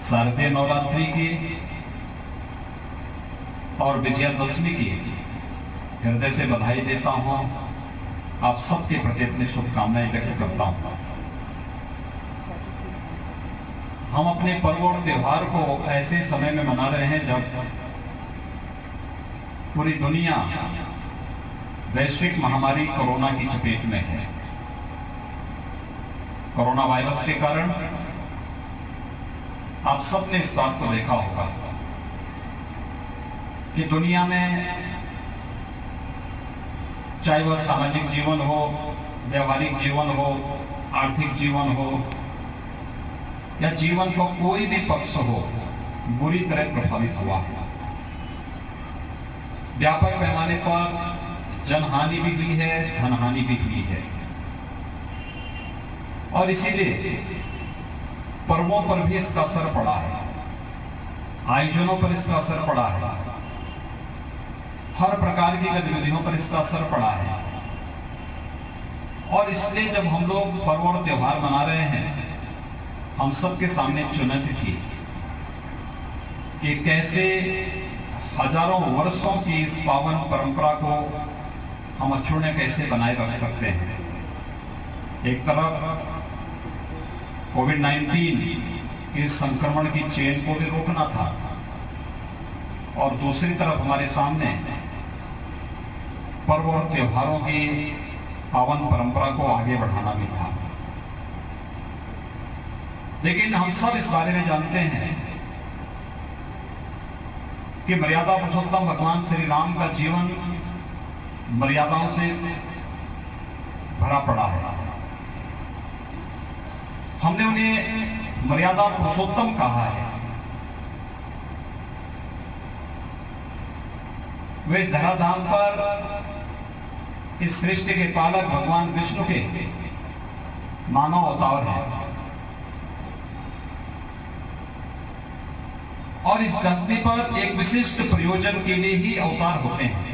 शारदीय नवरात्रि की और विजयादशमी की हृदय से बधाई देता हूं। आप सबके प्रति अपनी शुभकामनाएं व्यक्त करता हूं। हम अपने पर्व और त्योहार को ऐसे समय में मना रहे हैं जब पूरी दुनिया वैश्विक महामारी कोरोना की चपेट में है। कोरोना वायरस के कारण आप सबने इस बात को देखा होगा कि दुनिया में चाहे वह सामाजिक जीवन हो, व्यवहारिक जीवन हो, आर्थिक जीवन हो या जीवन का कोई भी पक्ष हो, बुरी तरह प्रभावित हुआ है। व्यापक पैमाने पर जनहानि भी हुई है, धनहानि भी हुई है और इसीलिए पर्वों पर भी इसका असर पड़ा है, आयोजनों पर इसका असर पड़ा है, हर प्रकार की गतिविधियों पर इसका असर पड़ा है। और इसलिए जब हम लोग पर्व और त्योहार मना रहे हैं, हम सबके सामने चुनौती थी कि कैसे हजारों वर्षों की इस पावन परंपरा को हम अक्षुण्य कैसे बनाए रख सकते हैं। एक तरफ कोविड-19 इस संक्रमण की चेन को भी रोकना था और दूसरी तरफ हमारे सामने पर्व और त्योहारों की पावन परंपरा को आगे बढ़ाना भी था। लेकिन हम सब इस बारे में जानते हैं कि मर्यादा पुरुषोत्तम भगवान श्री राम का जीवन मर्यादाओं से भरा पड़ा है। हमने उन्हें मर्यादा पुरुषोत्तम कहा है। वे इस धराधाम पर इस सृष्टि के पालक भगवान विष्णु के मानव अवतार है और इस धरती पर एक विशिष्ट प्रयोजन के लिए ही अवतार होते हैं।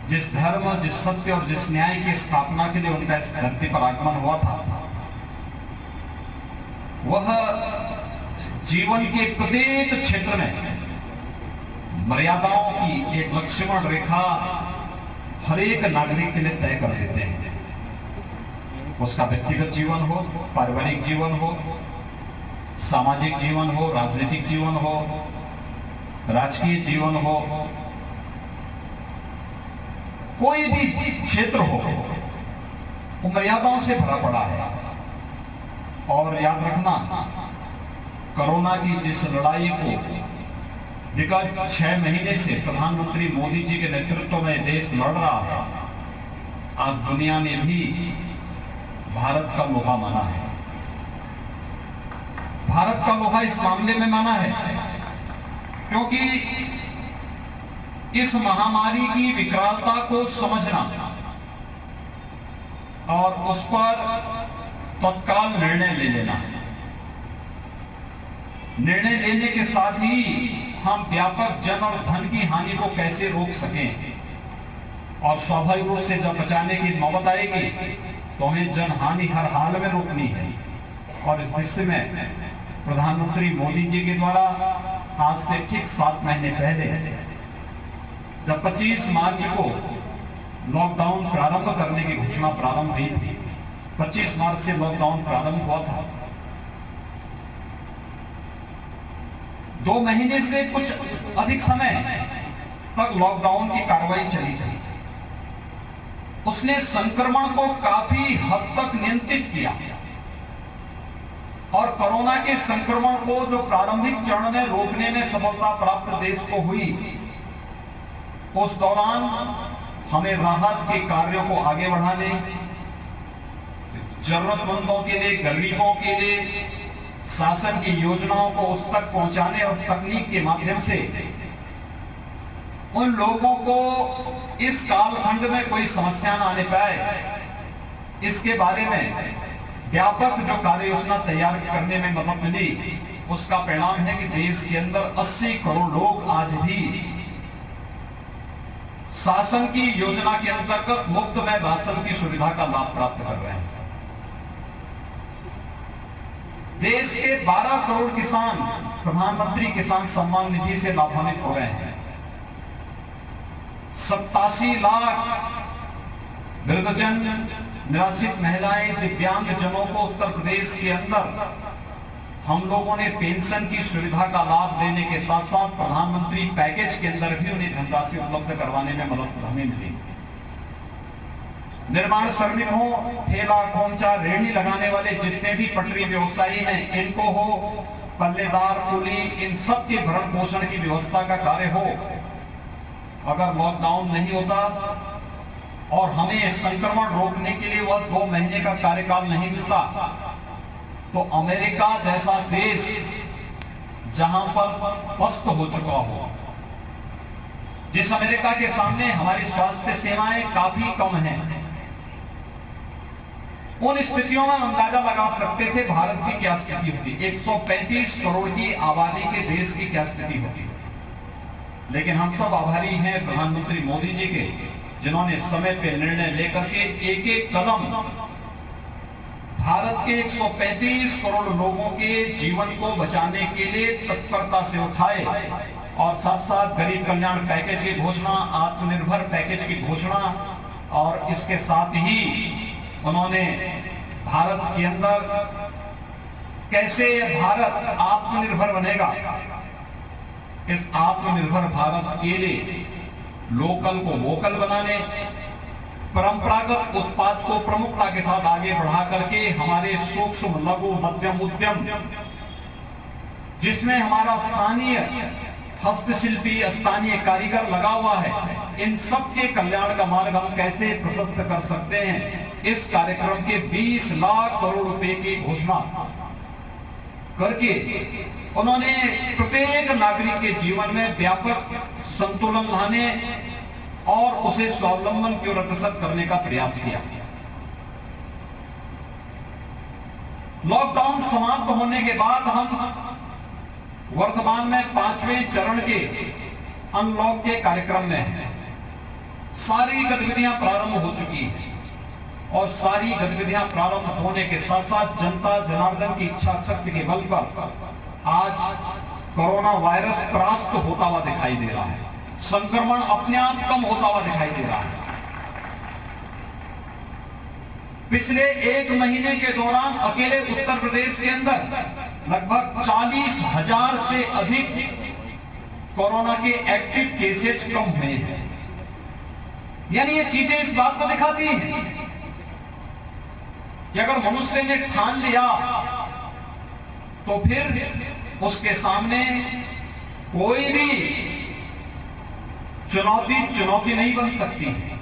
जिस धर्म, जिस सत्य और जिस न्याय की स्थापना के लिए उनका इस धरती पर आगमन हुआ था, वह जीवन के प्रत्येक क्षेत्र में मर्यादाओं की एक लक्ष्मण रेखा हर एक नागरिक के लिए तय कर देते हैं। उसका व्यक्तिगत जीवन हो, पारिवारिक जीवन हो, सामाजिक जीवन हो, राजनीतिक जीवन हो, राजकीय जीवन हो, कोई भी क्षेत्र हो, वो मर्यादाओं से भरा पड़ा है। और याद रखना, कोरोना की जिस लड़ाई को विगत 6 महीने से प्रधानमंत्री मोदी जी के नेतृत्व में देश लड़ रहा है, आज दुनिया ने भी भारत का लोहा माना है। भारत का लोहा इस मामले में माना है क्योंकि इस महामारी की विकरालता को समझना और उस पर तत्काल निर्णय ले लेना, निर्णय लेने के साथ ही हम व्यापक जन और धन की हानि को कैसे रोक सकें। और स्वाभाविक रूप से जब बचाने की नौबत आएगी तो हमें जन हानि हर हाल में रोकनी है। और इस विषय में प्रधानमंत्री मोदी जी के द्वारा आज से ठीक 7 महीने पहले जब 25 मार्च को लॉकडाउन प्रारंभ करने की घोषणा प्रारंभ हुई थी, 25 मार्च से लॉकडाउन प्रारंभ हुआ था, 2 महीने से कुछ अधिक समय तक लॉकडाउन की कार्रवाई चली थी। उसने संक्रमण को काफी हद तक नियंत्रित किया और कोरोना के संक्रमण को जो प्रारंभिक चरण में रोकने में सफलता प्राप्त देश को हुई, उस दौरान हमें राहत के कार्यों को आगे बढ़ाने, जरूरतमंदों के लिए, गरीबों के लिए शासन की योजनाओं को उस तक पहुंचाने और तकनीक के माध्यम से उन लोगों को इस कालखंड में कोई समस्या न आने पाए, इसके बारे में व्यापक जो कार्य योजना तैयार करने में मदद मिली। उसका परिणाम है कि देश के अंदर 80 करोड़ लोग आज भी शासन की योजना के अंतर्गत मुफ्त में राशन की सुविधा का लाभ प्राप्त कर रहे हैं। देश के 12 करोड़ किसान प्रधानमंत्री किसान सम्मान निधि से लाभान्वित हो रहे हैं। 87 लाख वृद्धजन, निराश्रित महिलाएं, दिव्यांग जनों को उत्तर प्रदेश के अंदर हम लोगों ने पेंशन की सुविधा का लाभ देने के साथ साथ प्रधानमंत्री पैकेज के अंदर भी उन्हें धनराशि उपलब्ध करवाने में मदद हमें मिली। निर्माण श्रमिक हो, ठेला खोमचा रेहड़ी लगाने वाले जितने भी पटरी व्यवसायी हैं, इनको हो, पल्लेदार, कुली, इन सब के भरण पोषण की व्यवस्था का कार्य हो। अगर लॉकडाउन नहीं होता और हमें संक्रमण रोकने के लिए वह 2 महीने का कार्यकाल नहीं मिलता, तो अमेरिका जैसा देश जहां पर पस्त हो चुका हो, जिस अमेरिका के सामने हमारी स्वास्थ्य सेवाएं काफी कम हैं, उन स्थितियों में हम अंदाजा लगा सकते थे भारत की क्या स्थिति होती। 135 करोड़ की आबादी के देश की क्या स्थिति होती। लेकिन हम सब आभारी हैं प्रधानमंत्री मोदी जी के, जिन्होंने समय पे निर्णय लेकर के एक एक कदम भारत के 135 करोड़ लोगों के जीवन को बचाने के लिए तत्परता से उठाए और साथ साथ गरीब कल्याण पैकेज की घोषणा, आत्मनिर्भर पैकेज की घोषणा, और इसके साथ ही उन्होंने भारत के अंदर कैसे भारत आत्मनिर्भर बनेगा, इस आत्मनिर्भर भारत के लिए लोकल को वोकल बनाने, परंपरागत उत्पाद को प्रमुखता के साथ आगे बढ़ा करके हमारे सूक्ष्म, लघु, मध्यम उद्यम, जिसमें हमारा स्थानीय हस्तशिल्पी, स्थानीय कारीगर लगा हुआ है, इन सब के कल्याण का मार्ग हम कैसे प्रशस्त कर सकते हैं, इस कार्यक्रम के 20 लाख करोड़ रुपए की घोषणा करके उन्होंने प्रत्येक नागरिक के जीवन में व्यापक संतुलन लाने और उसे स्वावलंबन की ओर अग्रसर करने का प्रयास किया। लॉकडाउन समाप्त होने के बाद हम वर्तमान में 5वें चरण के अनलॉक के कार्यक्रम में हैं। सारी गतिविधियां प्रारंभ हो चुकी हैं और सारी गतिविधियां प्रारंभ होने के साथ साथ जनता जनार्दन की इच्छा शक्ति के बल पर आज कोरोना वायरस परास्त होता हुआ दिखाई दे रहा है। संक्रमण अपने आप कम होता हुआ दिखाई दे रहा है। पिछले 1 महीने के दौरान अकेले उत्तर प्रदेश के अंदर लगभग 40,000 से अधिक कोरोना के एक्टिव केसेज कम हुए हैं। यानी ये चीजें इस बात को दिखाती हैं कि अगर मनुष्य ने ठान लिया तो फिर उसके सामने कोई भी चुनौती नहीं बन सकती है।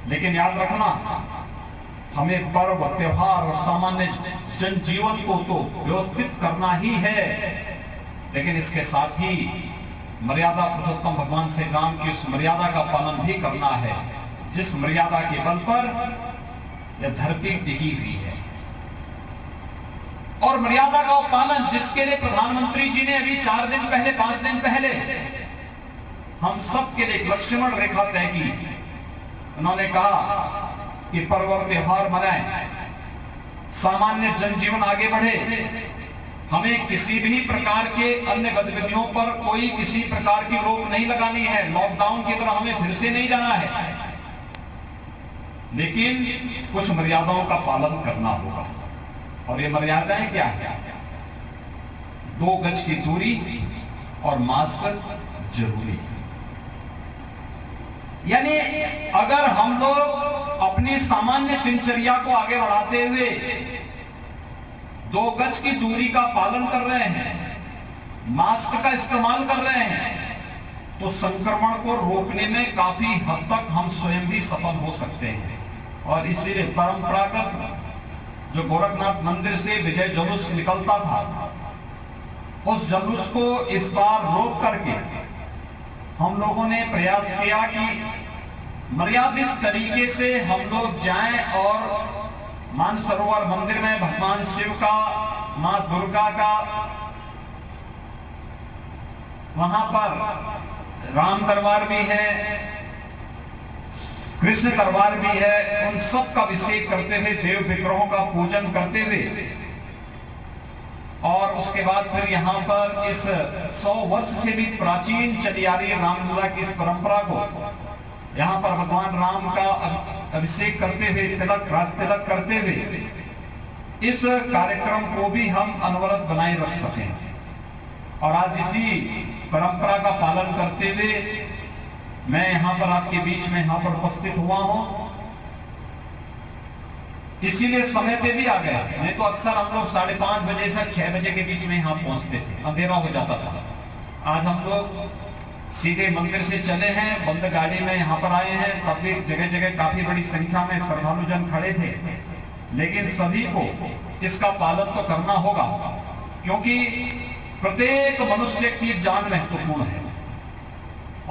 लेकिन याद रखना, हमें पर्व, त्योहार और सामान्य जनजीवन को तो व्यवस्थित करना ही है, लेकिन इसके साथ ही मर्यादा पुरुषोत्तम भगवान श्री राम की उस मर्यादा का पालन भी करना है, जिस मर्यादा के बल पर यह धरती टिकी हुई है। और मर्यादा का पालन जिसके लिए प्रधानमंत्री जी ने अभी 4 दिन पहले, 5 दिन पहले हम सब के लिए एक लक्ष्मण रेखा तय की। उन्होंने कहा कि पर्व और त्योहार मनाएं, सामान्य जनजीवन आगे बढ़े, हमें किसी भी प्रकार के अन्य गतिविधियों पर कोई किसी प्रकार की रोक नहीं लगानी है। लॉकडाउन की तरह हमें फिर से नहीं जाना है, लेकिन कुछ मर्यादाओं का पालन करना होगा। और ये मर्यादाएं क्या है? 2 गज की दूरी और मास्क जरूरी है। यानी अगर हम लोग अपनी सामान्य दिनचर्या को आगे बढ़ाते हुए 2 गज की दूरी का पालन कर रहे हैं, मास्क का इस्तेमाल कर रहे हैं, तो संक्रमण को रोकने में काफी हद तक हम स्वयं भी सफल हो सकते हैं। और इसीलिए परंपरागत जो गोरखनाथ मंदिर से विजय जुलूस निकलता था, उस जुलूस को इस बार रोक करके हम लोगों ने प्रयास किया कि मर्यादित तरीके से हम लोग जाएं और मानसरोवर मंदिर में भगवान शिव का, मां दुर्गा का, वहां पर राम दरबार भी है, कृष्ण दरबार भी है, उन सब का अभिषेक करते हुए, देव विग्रहों का पूजन करते हुए उसके बाद फिर यहाँ पर इस 100 वर्ष से भी प्राचीन चली आ रही रामलीला की इस परंपरा को यहाँ पर भगवान राम का अभिषेक करते हुए, तिलक, राज तिलक करते हुए इस कार्यक्रम को भी हम अनवरत बनाए रख सकें। और आज इसी परंपरा का पालन करते हुए मैं यहाँ पर आपके बीच में यहाँ पर उपस्थित हुआ हूँ। इसीलिए समय पे भी आ गया, नहीं तो अक्सर हम लोग 5:30 बजे से 6 बजे के बीच में यहाँ पहुंचते थे, अंधेरा हो जाता था। आज हम लोग सीधे मंदिर से चले हैं, बंद गाड़ी में यहाँ पर आए हैं। तब भी जगह जगह काफी बड़ी संख्या में श्रद्धालु जन खड़े थे, लेकिन सभी को इसका पालन तो करना होगा, क्योंकि प्रत्येक मनुष्य की जान महत्वपूर्ण है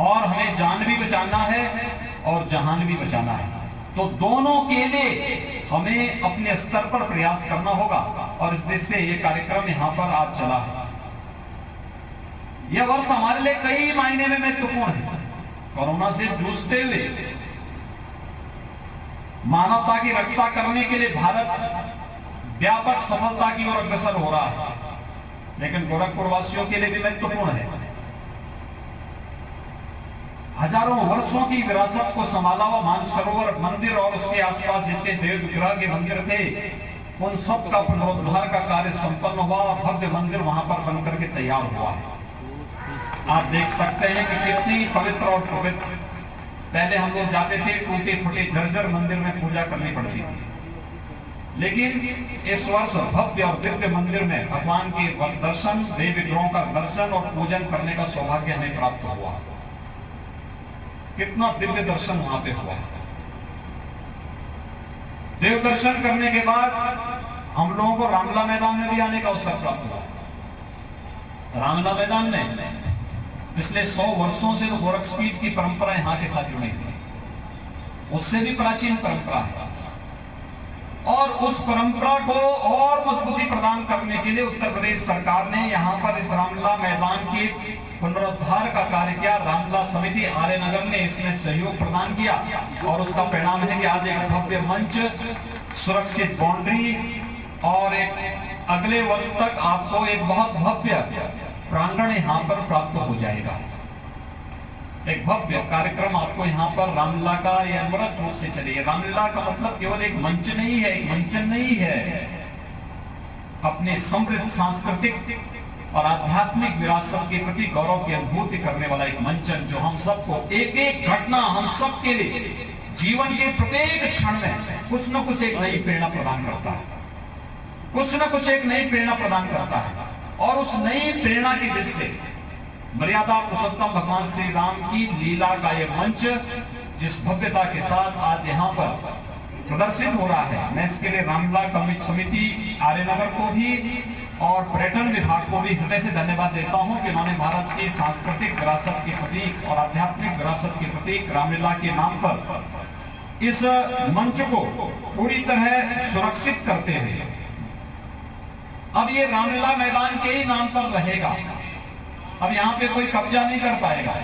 और हमें जान भी बचाना है और जहान भी बचाना है। तो दोनों के लिए हमें अपने स्तर पर प्रयास करना होगा और इस देश से ये कार्यक्रम यहाँ पर आज चला है। यह वर्ष हमारे लिए कई मायने में महत्वपूर्ण है। कोरोना से जूझते हुए मानवता की रक्षा करने के लिए भारत व्यापक सफलता की ओर अग्रसर हो रहा है, लेकिन गोरखपुर वासियों के लिए भी महत्वपूर्ण है। हजारों वर्षों की विरासत को संभाला हुआ मानसरोवर मंदिर और उसके आसपास जितने देवविग्रह के मंदिर थे, उन सब का पुनरुद्धार का कार्य संपन्न हुआ और भव्य मंदिर वहां पर बनकर के तैयार हुआ है। आप देख सकते हैं कि कितनी पवित्र और पवित्र, पहले हम लोग जाते थे टूटे फूटे जर्जर मंदिर में पूजा करनी पड़ती थी, लेकिन इस वर्ष भव्य और दिव्य मंदिर में भगवान के दर्शन, देव विग्रहों का दर्शन और पूजन करने का सौभाग्य हमें प्राप्त हुआ। कितना दिव्य दर्शन वहां पे हुआ। देव दर्शन करने के बाद हम लोगों को रामलीला मैदान में भी आने का अवसर प्राप्त हुआ। रामलीला मैदान में पिछले 100 वर्षों से तो गोरक्षपीठ की परंपरा यहाँ के साथ जुड़ी हुई, उससे भी प्राचीन परंपरा है और उस परंपरा को और मजबूती प्रदान करने के लिए उत्तर प्रदेश सरकार ने यहाँ पर इस रामलीला मैदान के पुनरुद्धार का कार्य किया। रामलीला समिति आर्यनगर ने इसमें सहयोग प्रदान किया और उसका परिणाम है कि आज एक भव्य मंच, सुरक्षित बाउंड्री और एक अगले वर्ष तक आपको एक बहुत भव्य प्रांगण यहाँ पर प्राप्त हो जाएगा। एक भव्य कार्यक्रम आपको यहाँ पर रामलीला का ये अनवरत रूप से चलेगा। रामलीला का मतलब केवल एक मंच नहीं है, एक मंचन नहीं है, अपने समृद्ध सांस्कृतिक और आध्यात्मिक विरासत के प्रति गौरव की अनुभूति करने वाला एक मंचन, जो हम सबको एक एक घटना, हम सब के लिए जीवन के प्रत्येक क्षण में कुछ न कुछ एक नई प्रेरणा प्रदान करता है, कुछ न कुछ एक नई प्रेरणा प्रदान करता है। और उस नई प्रेरणा की दृष्टि से मर्यादा पुरुषोत्तम भगवान श्री राम की लीला का यह मंच जिस भव्यता के साथ आज यहाँ पर प्रदर्शित हो रहा है, मैं इसके लिए रामलीला कमेटी समिति आर्यनगर को भी और पर्यटन विभाग को भी हृदय से धन्यवाद देता हूँ कि उन्होंने भारत की सांस्कृतिक विरासत के प्रतीक और आध्यात्मिक विरासत के प्रतीक रामलीला के नाम पर इस मंच को पूरी तरह सुरक्षित करते हुए अब ये रामलीला मैदान के ही नाम पर रहेगा। अब यहाँ पे कोई कब्जा नहीं कर पाएगा।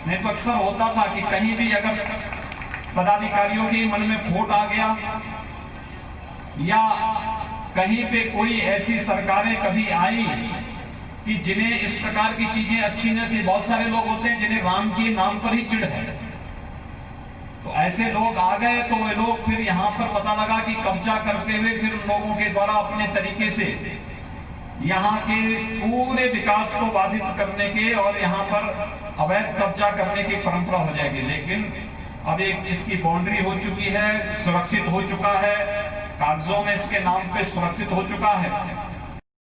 नहीं तो अक्सर होता था कि कहीं भी अगर पदाधिकारियों के मन में खोट आ गया या कहीं पे कोई ऐसी सरकारें कभी आई कि जिन्हें इस प्रकार की चीजें अच्छी न थी, बहुत सारे लोग होते हैं जिन्हें राम के नाम पर ही चिढ़ है, तो ऐसे लोग आ गए तो वे लोग फिर यहाँ पर पता लगा कि कब्जा करते हुए फिर उन लोगों के द्वारा अपने तरीके से यहाँ के पूरे विकास को बाधित करने के और यहाँ पर अवैध कब्जा करने की परंपरा हो जाएगी। लेकिन अब एक इसकी बाउंड्री हो चुकी है, सुरक्षित हो चुका है, कागजों में इसके नाम पे सुरक्षित हो चुका है।